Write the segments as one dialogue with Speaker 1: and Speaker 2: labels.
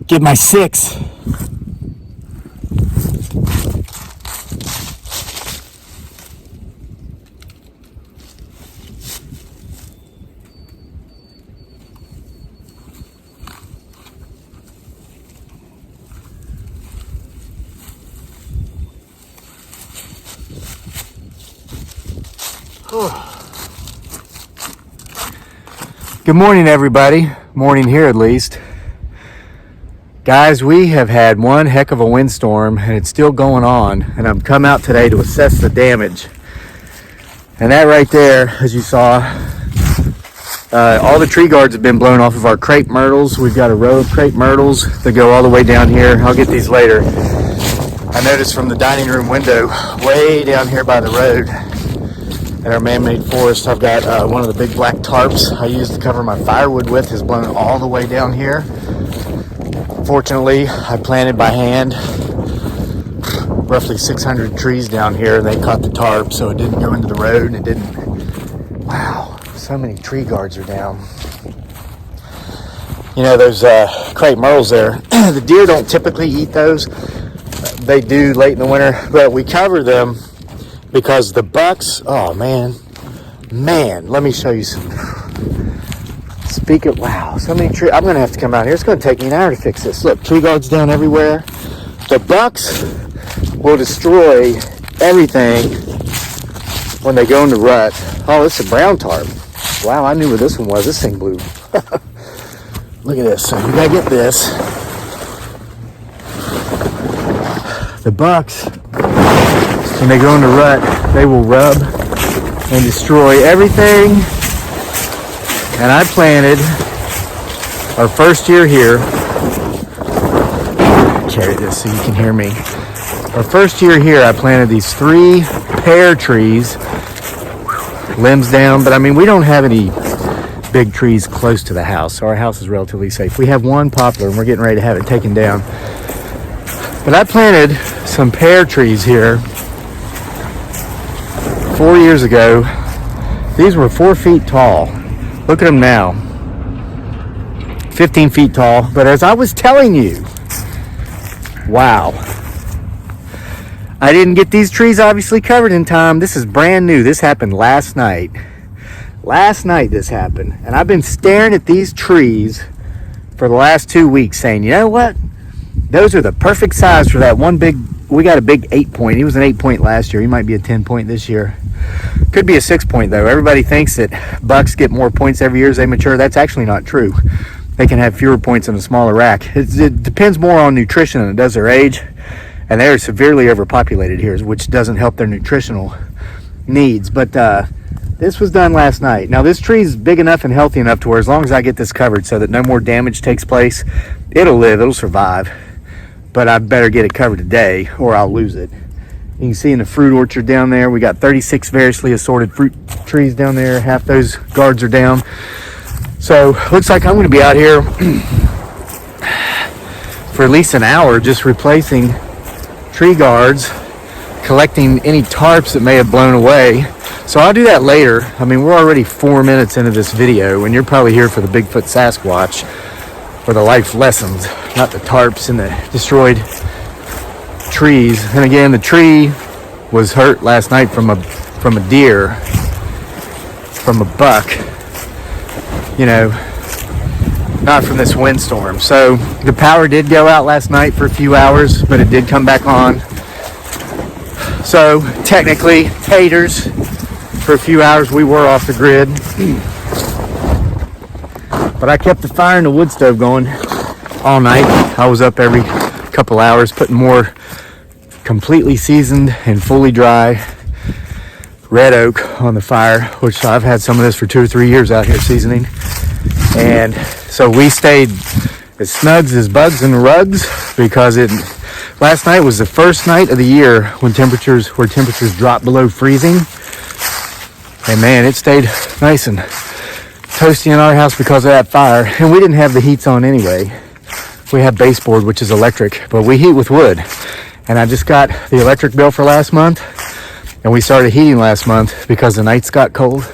Speaker 1: Get my 6. Good morning, everybody. Morning here, at least. Guys, we have had one heck of a windstorm, and it's still going on. And I've come out today to assess the damage. And that right there, as you saw, all the tree guards have been blown off of our crepe myrtles. We've got a row of crepe myrtles that go all the way down here. I'll get these later. I noticed from the dining room window, way down here by the road, in our man-made forest, I've got one of the big black tarps I use to cover my firewood with has blown all the way down here. Fortunately, I planted by hand roughly 600 trees down here, and they caught the tarp, so it didn't go into the road, and it didn't. Wow, so many tree guards are down. You know, those crepe myrtles there, the deer don't typically eat those. They do late in the winter, but we cover them because the bucks, oh man, let me show you some. Wow, so many trees. I'm going to have to come out here. It's going to take me an hour to fix this. Look, tree guards down everywhere. The bucks will destroy everything when they go into rut. Oh, it's a brown tarp. Wow, I knew where this one was. This thing blew. Look at this. So you got to get this. The bucks, when they go into rut, they will rub and destroy everything. And I planted our first year here. Carry this so you can hear me. Our first year here, I planted these 3 pear trees, limbs down. But I mean, we don't have any big trees close to the house, so our house is relatively safe. We have one poplar, and we're getting ready to have it taken down. But I planted some pear trees here 4 years ago. These were 4 feet tall. Look at them now, 15 feet tall. But as I was telling you, wow, I didn't get these trees obviously covered in time. This is brand new. This happened last night. Last night this happened. And I've been staring at these trees for the last 2 weeks saying, you know what? Those are the perfect size for that one big, we got a big 8-point. He was an 8-point last year. He might be a 10-point this year. Could be a 6-point though. Everybody thinks that bucks get more points every year as they mature. That's actually not true. They can have fewer points in a smaller rack. It depends more on nutrition than it does their age. And they are severely overpopulated here, which doesn't help their nutritional needs. But this was done last night. Now this tree is big enough and healthy enough to where as long as I get this covered so that no more damage takes place, it'll live, it'll survive. But I better get it covered today or I'll lose it. You can see in the fruit orchard down there, we got 36 variously assorted fruit trees down there. Half those guards are down. So looks like I'm going to be out here for at least an hour just replacing tree guards, collecting any tarps that may have blown away. So I'll do that later. I mean, we're already 4 minutes into this video and you're probably here for the Bigfoot Sasquatch or the life lessons, not the tarps and the destroyed trees. And again, the tree was hurt last night from a deer, from a buck, you know, not from this windstorm. So the power did go out last night for a few hours, but it did come back on. So technically, taters, for a few hours we were off the grid. But I kept the fire and the wood stove going all night. I was up every couple hours putting more completely seasoned and fully dry red oak on the fire, which I've had some of this for 2 or 3 years out here seasoning. And so we stayed as snug as bugs and rugs because last night was the first night of the year where temperatures dropped below freezing. And man, it stayed nice and toasty in our house because of that fire. And we didn't have the heats on anyway. We have baseboard, which is electric, but we heat with wood. And I just got the electric bill for last month, and we started heating last month because the nights got cold.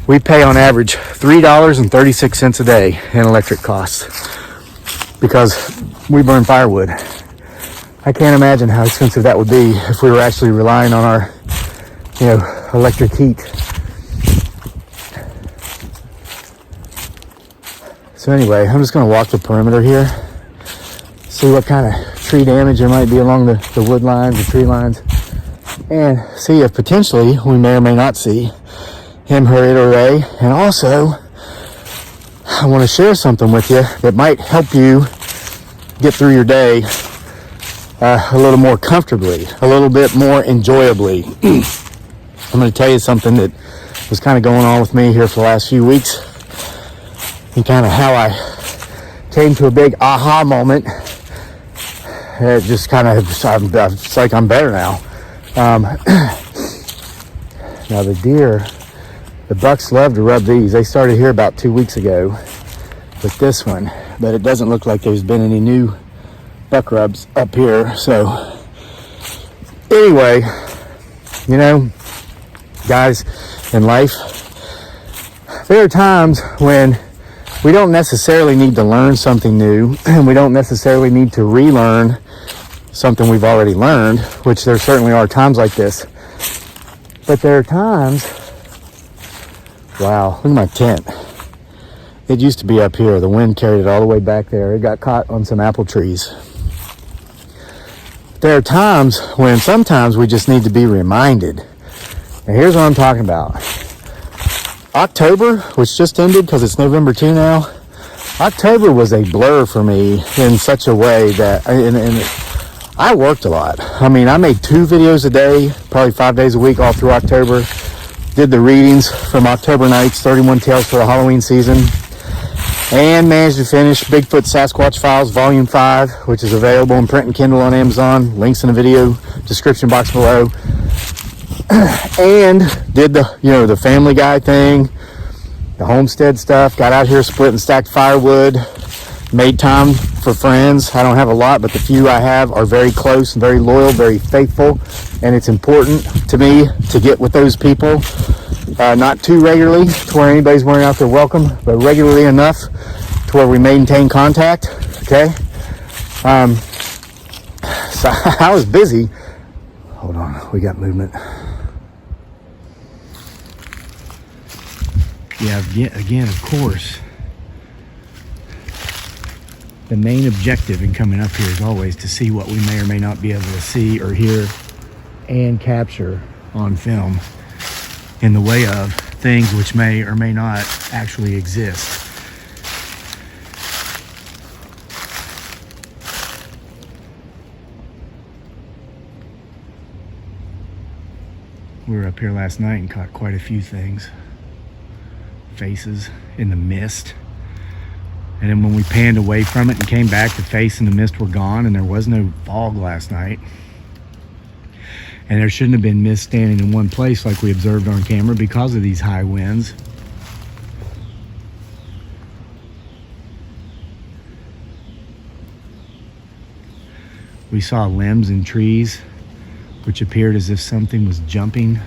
Speaker 1: We pay on average $3.36 a day in electric costs. because we burn firewood. I can't imagine how expensive that would be if we were actually relying on our, electric heat. So anyway, I'm just going to walk the perimeter here, see what kind of tree damage there might be along the wood lines, the tree lines, and see if potentially we may or may not see him, her, it, or they. And also, I want to share something with you that might help you get through your day a little more comfortably, a little bit more enjoyably. I'm going to tell you something that was kind of going on with me here for the last few weeks, and kind of how I came to a big aha moment. It just kind of, it's like I'm better now. Now the deer, the bucks love to rub these. They started here about 2 weeks ago with this one, but it doesn't look like there's been any new buck rubs up here. So anyway, guys, in life, there are times when we don't necessarily need to learn something new, and we don't necessarily need to relearn something we've already learned, which there certainly are times like this. But there are times, wow, look at my tent. It used to be up here. The wind carried it all the way back there. It got caught on some apple trees. There are times when sometimes we just need to be reminded. And here's what I'm talking about. October, which just ended because it's November 2 now, October was a blur for me in such a way that, I worked a lot. I mean, I made 2 videos a day, probably 5 days a week all through October. Did the readings from October Nights, 31 Tales for the Halloween season. And managed to finish Bigfoot Sasquatch Files Volume 5, which is available in print and Kindle on Amazon. Links in the video description box below. And did the Family Guy thing, the homestead stuff. Got out here, split and stacked firewood. Made time for friends. I don't have a lot, but the few I have are very close, very loyal, very faithful. And it's important to me to get with those people. Not too regularly to where anybody's wearing out their welcome, but regularly enough to where we maintain contact. Okay. So I was busy. Hold on, we got movement. Yeah, again, of course, the main objective in coming up here is always to see what we may or may not be able to see or hear and capture on film in the way of things which may or may not actually exist. We were up here last night and caught quite a few things. Faces in the mist. And then when we panned away from it and came back, the face and the mist were gone, and there was no fog last night. And there shouldn't have been mist standing in one place like we observed on camera because of these high winds. We saw limbs and trees, which appeared as if something was jumping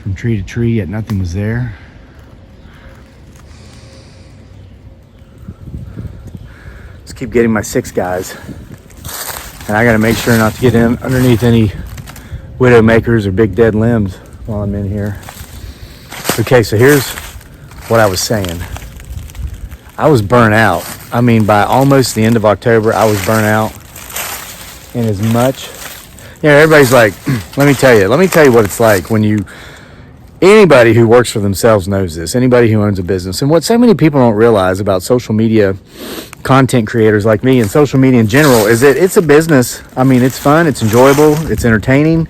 Speaker 1: from tree to tree, yet nothing was there. Just keep getting my 6 guys. And I gotta make sure not to get in underneath any widow makers or big dead limbs while I'm in here. Okay, so here's what I was saying. I was burnt out. I mean, by almost the end of October, I was burnt out. And as much, everybody's like, let me tell you what it's like when anybody who works for themselves knows this, anybody who owns a business. And what so many people don't realize about social media content creators like me and social media in general is that it's a business. I mean, it's fun, it's enjoyable, it's entertaining.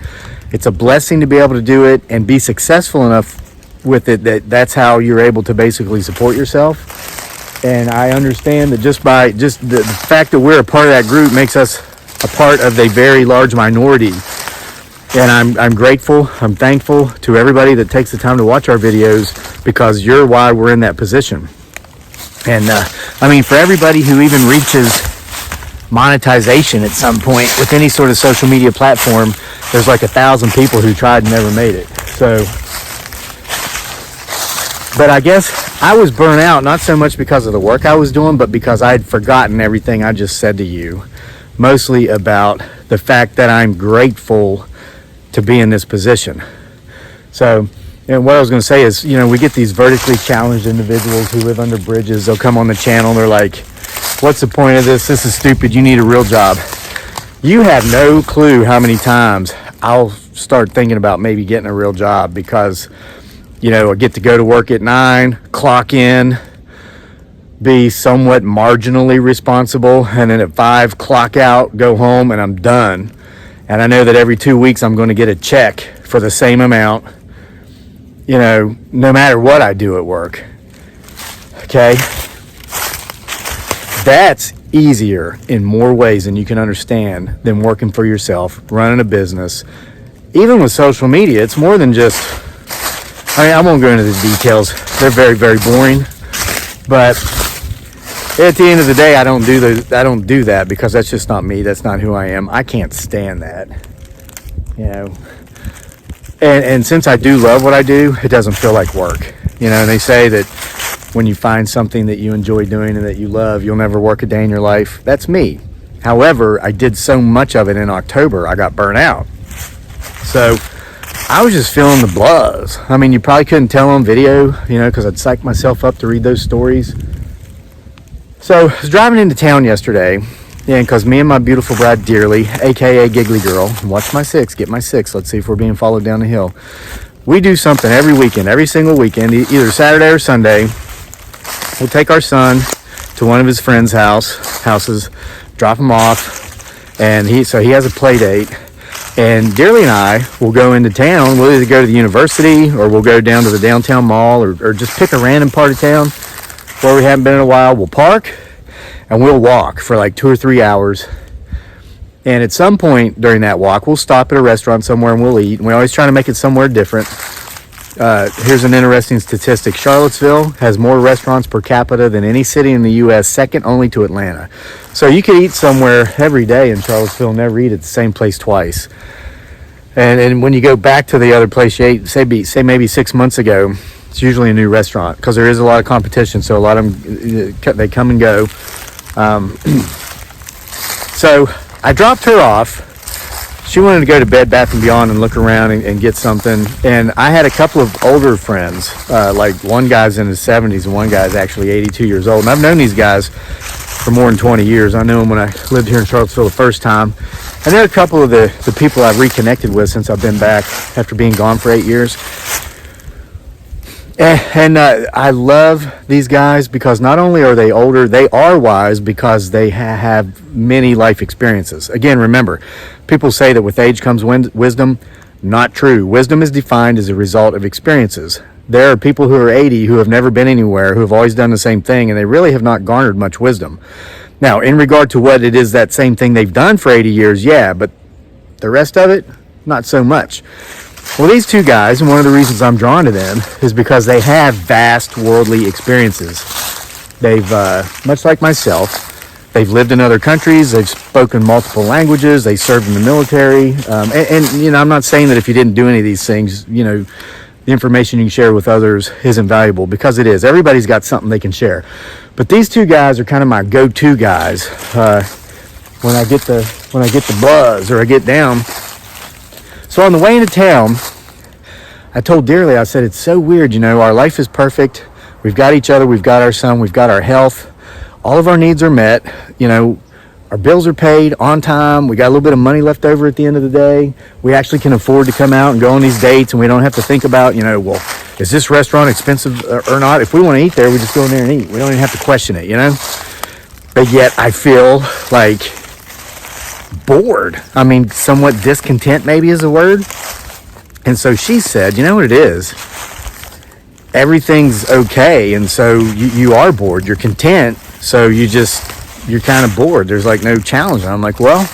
Speaker 1: It's a blessing to be able to do it and be successful enough with it that's how you're able to basically support yourself. And I understand that just the fact that we're a part of that group makes us a part of a very large minority. And I'm grateful, I'm thankful to everybody that takes the time to watch our videos, because you're why we're in that position. And I mean, for everybody who even reaches monetization at some point with any sort of social media platform, there's like 1,000 people who tried and never made it. So But I guess I was burnt out, not so much because of the work I was doing, but because I had forgotten everything I just said to you. Mostly about the fact that I'm grateful to be in this position. So, and what I was going to say is, we get these vertically challenged individuals who live under bridges. They'll come on the channel. They're like, what's the point of this? This is stupid. You need a real job. You have no clue how many times I'll start thinking about maybe getting a real job because, I get to go to work at 9, clock in, be somewhat marginally responsible, and then at 5, clock out, go home, and I'm done. And I know that every 2 weeks I'm going to get a check for the same amount, no matter what I do at work. Okay? That's easier in more ways than you can understand than working for yourself, running a business. Even with social media, it's more than just, I won't go into the details. They're very, very boring. But at the end of the day, I don't do that because that's just not me. That's not who I am. I can't stand that. And since I do love what I do, it doesn't feel like work. And they say that when you find something that you enjoy doing and that you love, you'll never work a day in your life. That's me. However, I did so much of it in October, I got burnt out. So I was just feeling the buzz. I mean, you probably couldn't tell on video, because I'd psych myself up to read those stories. So I was driving into town yesterday, because me and my beautiful bride Dearly, aka Giggly Girl, watch my 6, get my 6, let's see if we're being followed down the hill. We do something every weekend, every single weekend, either Saturday or Sunday. We'll take our son to one of his friends' houses, drop him off, and he has a play date. And Dearly and I will go into town. We'll either go to the university or we'll go down to the downtown mall or just pick a random part of town where we haven't been in a while. We'll park and we'll walk for like 2 or 3 hours. And at some point during that walk, we'll stop at a restaurant somewhere and we'll eat. And we always try to make it somewhere different. Here's an interesting statistic. Charlottesville has more restaurants per capita than any city in the U.S., second only to Atlanta. So you could eat somewhere every day in Charlottesville and never eat at the same place twice. And when you go back to the other place you ate, say maybe 6 months ago, it's usually a new restaurant because there is a lot of competition. So a lot of them, they come and go. So I dropped her off. She wanted to go to Bed Bath & Beyond and look around and get something. And I had a couple of older friends, like one guy's in his 70s and one guy's actually 82 years old. And I've known these guys for more than 20 years. I knew them when I lived here in Charlottesville the first time. And they're a couple of the people I've reconnected with since I've been back after being gone for 8 years. And I love these guys because not only are they older, they are wise because they have many life experiences. Again, remember, people say that with age comes wisdom. Not true. Wisdom is defined as a result of experiences. There are people who are 80 who have never been anywhere, who have always done the same thing, and they really have not garnered much wisdom. Now, in regard to what it is, that same thing they've done for 80 years, yeah, but the rest of it, not so much. Well, these two guys, and one of the reasons I'm drawn to them is because they have vast worldly experiences. They've, much like myself, they've lived in other countries, they've spoken multiple languages, they served in the military, and I'm not saying that if you didn't do any of these things, the information you can share with others isn't valuable, because it is. Everybody's got something they can share. But these two guys are kind of my go-to guys when I get the buzz or I get down. So on the way into town, I told Dearly, I said, it's so weird, our life is perfect. We've got each other, we've got our son, we've got our health. All of our needs are met. Our bills are paid on time. We got a little bit of money left over at the end of the day. We actually can afford to come out and go on these dates, and we don't have to think about, well, is this restaurant expensive or not? If we want to eat there, we just go in there and eat. We don't even have to question it, But yet I feel like bored. I mean, somewhat discontent maybe is a word. And so she said, you know what it is? Everything's okay, and so you are bored. You're content, so you're kind of bored. There's like no challenge. And I'm like, well,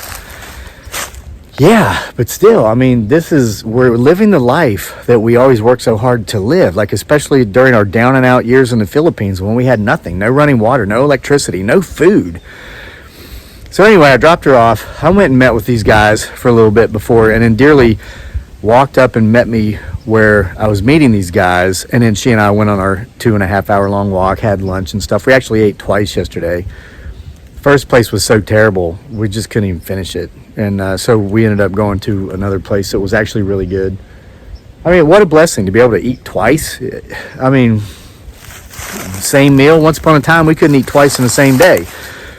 Speaker 1: yeah, but still, I mean, we're living the life that we always work so hard to live, like especially during our down and out years in the Philippines when we had nothing, no running water, no electricity, no food. So anyway, I dropped her off. I went and met with these guys for a little bit before, and then Dearly walked up and met me where I was meeting these guys, and then she and I went on our 2.5 hour long walk, had lunch and stuff. We actually ate twice yesterday. First place was so terrible, we just couldn't even finish it. And so we ended up going to another place that was actually really good. I mean, what a blessing to be able to eat twice. I mean, same meal. Once upon a time, we couldn't eat twice in the same day.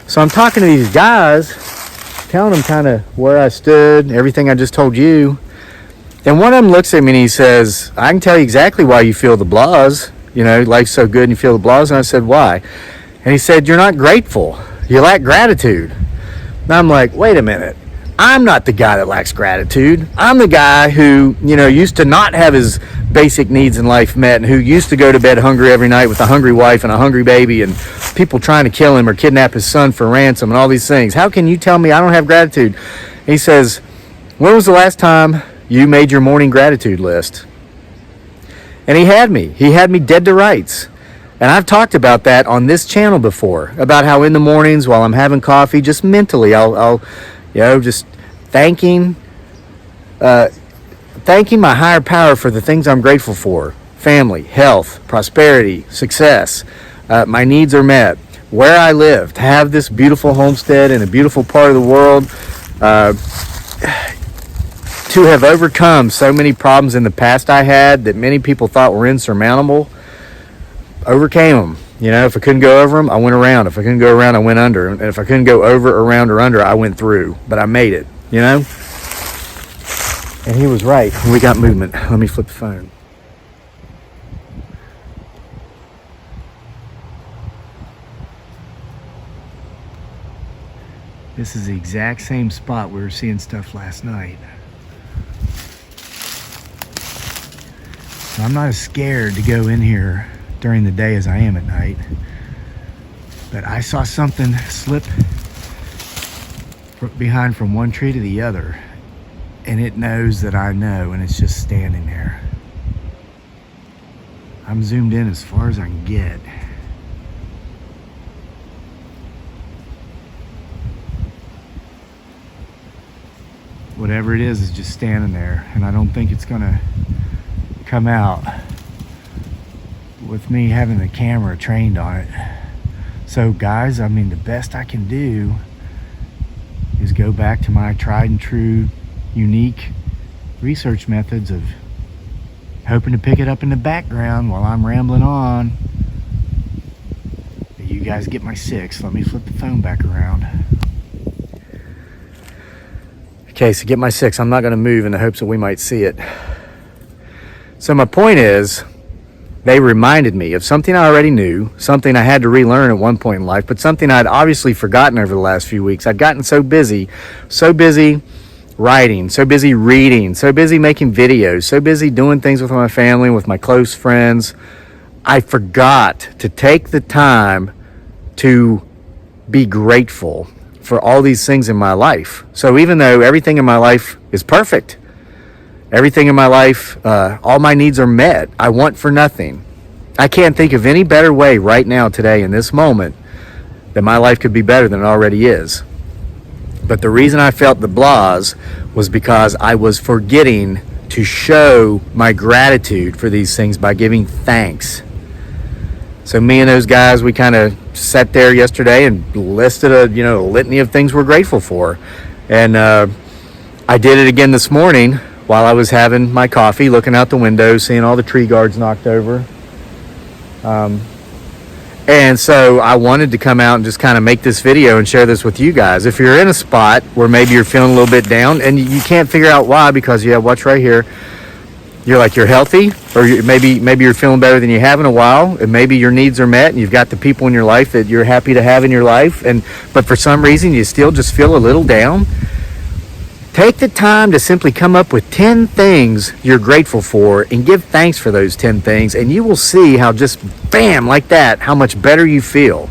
Speaker 1: So I'm talking to these guys, telling them kind of where I stood, everything I just told you. And one of them looks at me and he says, I can tell you exactly why you feel the blahs. You know, life's so good and you feel the blahs. And I said, why? And he said, you're not grateful. You lack gratitude. And I'm like, wait a minute. I'm not the guy that lacks gratitude. I'm the guy who, you know, used to not have his basic needs in life met, and who used to go to bed hungry every night with a hungry wife and a hungry baby and people trying to kill him or kidnap his son for ransom and all these things. How can you tell me I don't have gratitude? And he says, when was the last time you made your morning gratitude list? And he had me dead to rights. And I've talked about that on this channel before, about how in the mornings while I'm having coffee, just mentally, I'll you know, just thanking my higher power for the things I'm grateful for. Family, health, prosperity, success. My needs are met. Where I live, to have this beautiful homestead in a beautiful part of the world. To have overcome so many problems in the past I had that many people thought were insurmountable. Overcame them. You know, if I couldn't go over them, I went around. If I couldn't go around, I went under. And if I couldn't go over, around, or under, I went through. But I made it, you know? And he was right. We got movement. Let me flip the phone. This is the exact same spot we were seeing stuff last night. So I'm not as scared to go in here during the day as I am at night, but I saw something slip behind from one tree to the other, and it knows that I know, and it's just standing there. I'm zoomed in as far as I can get. Whatever it is just standing there, and I don't think it's gonna come out with me having the camera trained on it. So guys, I mean, the best I can do is go back to my tried and true, unique research methods of hoping to pick it up in the background while I'm rambling on. You guys get my 6. Let me flip the phone back around. Okay, so get my 6. I'm not going to move in the hopes that we might see it. So my point is, they reminded me of something I already knew, something I had to relearn at one point in life, but something I'd obviously forgotten over the last few weeks. I'd gotten so busy writing, so busy reading, so busy making videos, so busy doing things with my family, with my close friends. I forgot to take the time to be grateful for all these things in my life. So even though everything in my life is perfect, everything in my life, all my needs are met, I want for nothing. I can't think of any better way right now, today, in this moment, that my life could be better than it already is. But the reason I felt the blahs was because I was forgetting to show my gratitude for these things by giving thanks. So me and those guys, we kind of sat there yesterday and listed a litany of things we're grateful for. And I did it again this morning while I was having my coffee, looking out the window, seeing all the tree guards knocked over. And so I wanted to come out and just kind of make this video and share this with you guys. If you're in a spot where maybe you're feeling a little bit down and you can't figure out why, because watch right here, you're healthy, or maybe you're feeling better than you have in a while, and maybe your needs are met and you've got the people in your life that you're happy to have in your life, but for some reason you still just feel a little down. Take the time to simply come up with 10 things you're grateful for and give thanks for those 10 things, and you will see how just bam, like that, how much better you feel.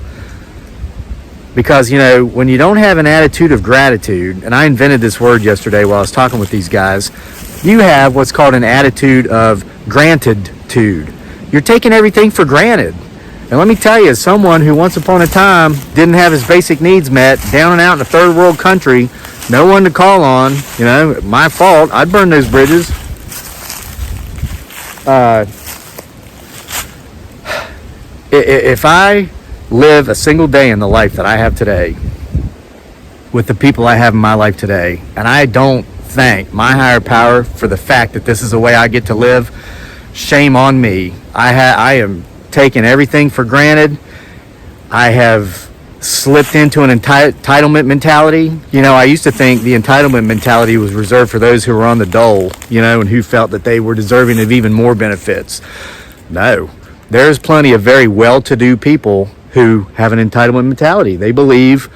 Speaker 1: Because, when you don't have an attitude of gratitude, and I invented this word yesterday while I was talking with these guys, you have what's called an attitude of grantitude. You're taking everything for granted. And let me tell you, as someone who once upon a time didn't have his basic needs met, down and out in a third world country, no one to call on, my fault, I'd burn those bridges. If I live a single day in the life that I have today with the people I have in my life today, and I don't thank my higher power for the fact that this is the way I get to live, shame on me. I am taking everything for granted. I have slipped into an entitlement mentality. You know, I used to think the entitlement mentality was reserved for those who were on the dole, you know, and who felt that they were deserving of even more benefits. No, there's plenty of very well-to-do people who have an entitlement mentality. They believe,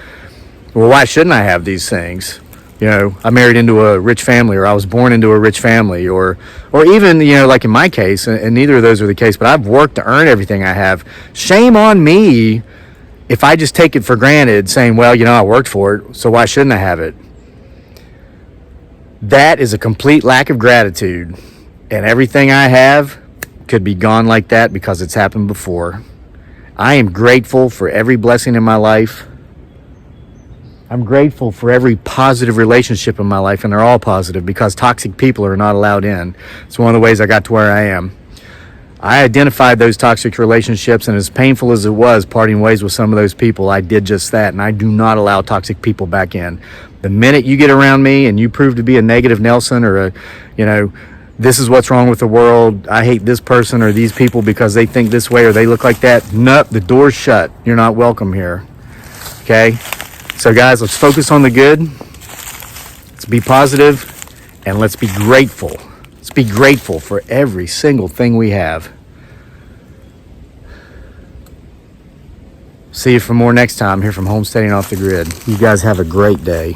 Speaker 1: well, why shouldn't I have these things? You know, I married into a rich family, or I was born into a rich family, or even, you know, like in my case, and neither of those are the case, but I've worked to earn everything I have. Shame on me if I just take it for granted, saying, well, you know, I worked for it, so why shouldn't I have it? That is a complete lack of gratitude, and everything I have could be gone like that because it's happened before. I am grateful for every blessing in my life. I'm grateful for every positive relationship in my life, and they're all positive because toxic people are not allowed in. It's one of the ways I got to where I am. I identified those toxic relationships, and as painful as it was parting ways with some of those people, I did just that, and I do not allow toxic people back in. The minute you get around me and you prove to be a negative Nelson, or a, you know, this is what's wrong with the world, I hate this person or these people because they think this way or they look like that, nope, the door's shut. You're not welcome here. Okay? So guys, let's focus on the good. Let's be positive, and let's be grateful. Let's be grateful for every single thing we have. See you for more next time here from Homesteading Off the Grid. You guys have a great day.